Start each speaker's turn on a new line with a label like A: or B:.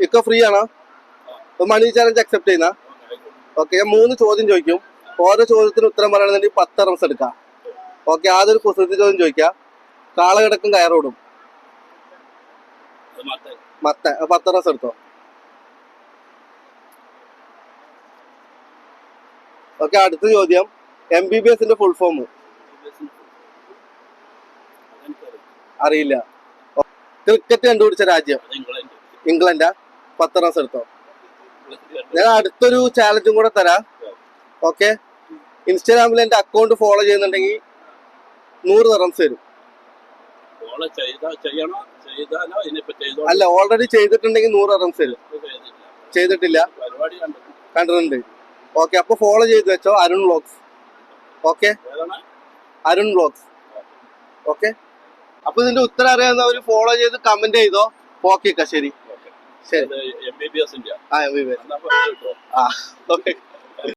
A: ഇക്ക ഫ്രീ ആണോ? മണി challenge accept ചെയ്യുന്ന? ഓക്കെ, ഞാൻ 3 ചോദ്യം ചോദിക്കും. ഓരോ ചോദ്യത്തിന് ഉത്തരം പറയണമെന്നുണ്ടെങ്കിൽ 10 റംസ് എടുക്കാം. ഓക്കെ, ആദ്യം ഒരു കുസൃതി ചോദ്യം ചോദിക്കാം. കാളകിടക്കും കയറോടും. മത്ത 10 റംസ് എടുത്തോ. ഓക്കെ, അടുത്ത ചോദ്യം MBBSന്റെ ഫുൾ ഫോം അറിയില്ല. ക്രിക്കറ്റ് കണ്ടുപിടിച്ച രാജ്യം ഇംഗ്ലണ്ടാ? 10 റംസ് എടുത്തോ. ഞാൻ അടുത്തൊരു ചാലഞ്ചും കൂടെ തരാം. ഓക്കെ, ഇൻസ്റ്റാഗ്രാമിൽ എന്റെ അക്കൗണ്ട് ഫോളോ ചെയ്യുന്നുണ്ടെങ്കിൽ 100 റംസ് തരും. അല്ല, ഓൾറെഡി ചെയ്തിട്ടുണ്ടെങ്കിൽ 100 റംസ് തരും. ചെയ്തിട്ടില്ല, കണ്ടിട്ടുണ്ട്. ഓക്കെ, അപ്പൊ ഫോളോ ചെയ്ത് വെച്ചോ, Arun vlogs. Okay, Arun vlogs. Okay, അപ്പൊ ഇതിന്റെ ഉത്തരം അറിയാവുന്നവര് ഫോളോ ചെയ്ത് കമന്റ് ചെയ്തോ. ഓക്കെ, ശരി ശരി. ആ, MBBS. ആ, ഓക്കെ.